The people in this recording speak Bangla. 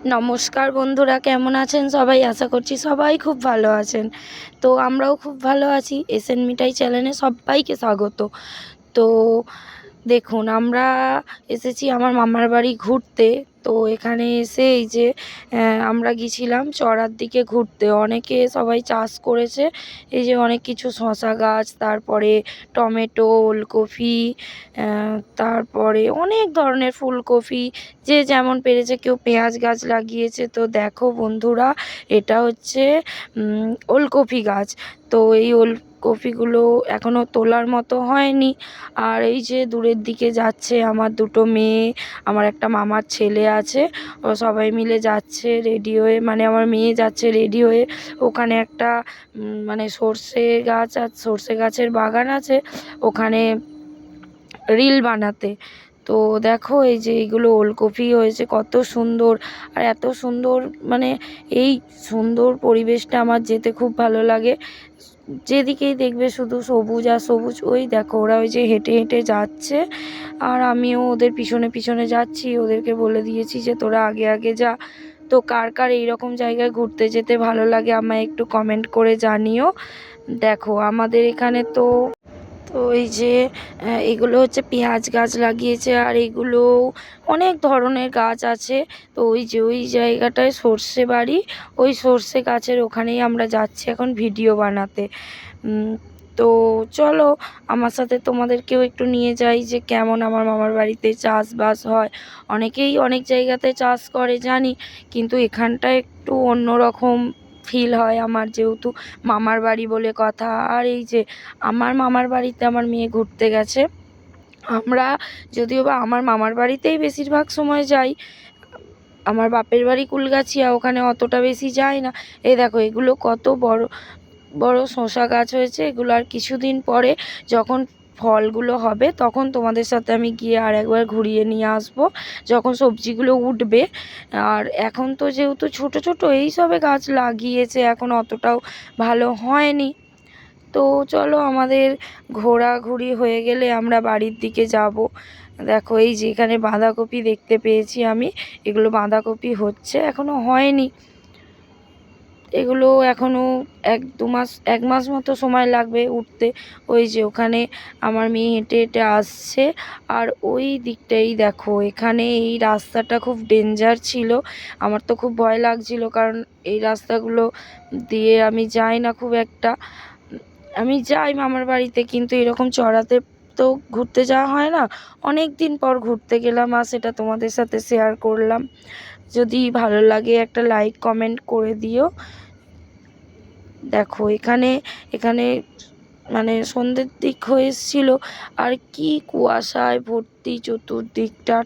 নমস্কার বন্ধুরা, কেমন আছেন সবাই? আশা করছি সবাই খুব ভালো আছেন। তো আমরাও খুব ভালো আছি। এসএন মিঠাই চ্যানেলে সবাইকে স্বাগত। তো দেখুন, আমরা এসেছি আমার মামার বাড়ি ঘুরতে। তো এখানে এসে এই যে আমরা গেছিলাম চড়ার দিকে ঘুরতে। অনেকে সবাই চাষ করেছে। এই যে অনেক কিছু শশা গাছ, তারপরে টমেটো, ওলকপি, তারপরে অনেক ধরনের ফুলকপি, যে যেমন পেরেছে। কেউ পেঁয়াজ গাছ লাগিয়েছে। তো দেখো বন্ধুরা, এটা হচ্ছে ওলকপি গাছ। তো এই ওলকপিগুলো এখনও তোলার মতো হয়নি। আর এই যে দূরের দিকে যাচ্ছে আমার দুটো মেয়ে, আমার একটা মামার ছেলে আছে, ও সবাই মিলে যাচ্ছে রেডি হয়ে, মানে আমার মেয়ে যাচ্ছে রেডি হয়ে। ওখানে একটা মানে সর্ষে গাছ আর সর্ষে গাছের বাগান আছে, ওখানে রিল বানাতে। তো দেখো এই যে এইগুলো ওলকপি হয়েছে, কত সুন্দর। আর এত সুন্দর, মানে এই সুন্দর পরিবেশটা আমার যেতে খুব ভালো লাগে। যেদিকেই দেখবে শুধু সবুজ আর সবুজ। ওই দেখো ওরা ওই যে হেঁটে হেঁটে যাচ্ছে, আর আমিও ওদের পিছনে পিছনে যাচ্ছি। ওদেরকে বলে দিয়েছি যে তোরা আগে আগে যা। তো কার কার এইরকম জায়গায় ঘুরতে যেতে ভালো লাগে আমায় একটু কমেন্ট করে জানিও। দেখো আমাদের এখানে তো তো এই যে এগুলো হচ্ছে পেঁয়াজ গাছ লাগিয়েছে, আর এগুলো অনেক ধরনের গাছ আছে। তো ওই যে ওই জায়গাটায় সর্ষে বাড়ি, ওই সর্ষে গাছের ওখানেই আমরা যাচ্ছি এখন ভিডিও বানাতে। তো চলো আমার সাথে তোমাদেরকেও একটু নিয়ে যাই যে কেমন আমার মামার বাড়িতে চাষবাস হয়। অনেকেই অনেক জায়গাতে চাষ করে জানি, কিন্তু এখানটায় একটু অন্যরকম ফিল হয় আমার, যেহেতু মামার বাড়ি বলে কথা। আর এই যে আমার মামার বাড়িতে আমার মেয়ে ঘুরতে গেছে। আমরা যদিও বা আমার মামার বাড়িতেই বেশিরভাগ সময় যাই। আমার বাপের বাড়ি কুলগাছিয়া, ওখানে অতটা বেশি যাই না। এই দেখো এগুলো কত বড় বড় শসা গাছ হয়েছে। এগুলো আর কিছুদিন পরে যখন ফলগুলো হবে তখন তোমাদের সাথে আমি গিয়ে আর একবার ঘুরিয়ে নিয়ে আসবো, যখন সবজিগুলো উঠবে। আর এখন তো যেহেতু ছোট ছোট এই সবে গাছ লাগিয়েছে, এখন অতটাও ভালো হয়নি। তো চলো আমাদের ঘোরাঘুরি হয়ে গেলে আমরা বাড়ির দিকে যাব। দেখো এই যে এখানে বাঁধাকপি দেখতে পেয়েছি আমি, এগুলো বাঁধাকপি হচ্ছে, এখনও হয়নি। এগুলো এখনও 1-2 মাস মতো সময় লাগবে উঠতে। ওই যে ওখানে আমার মেয়ে হেঁটে হেঁটে আসছে। আর ওই দিকটাই দেখো, এখানে এই রাস্তাটা খুব ডেঞ্জার ছিল। আমার তো খুব ভয় লাগছিল, কারণ এই রাস্তাগুলো দিয়ে আমি যাই না খুব একটা। আমি যাই মামার বাড়িতে, কিন্তু এরকম চড়াতে তো ঘুরতে যাওয়া হয় না। অনেক দিন পর ঘুরতে গেলাম, আর সেটা তোমাদের সাথে শেয়ার করলাম। যদি ভালো লাগে একটা লাইক কমেন্ট করে দিও। দেখো এখানে এখানে মানে সন্ধ্যের দিক হয়ে এসেছিল, আর কি কুয়াশায় ভর্তি চতুর্দিকটা।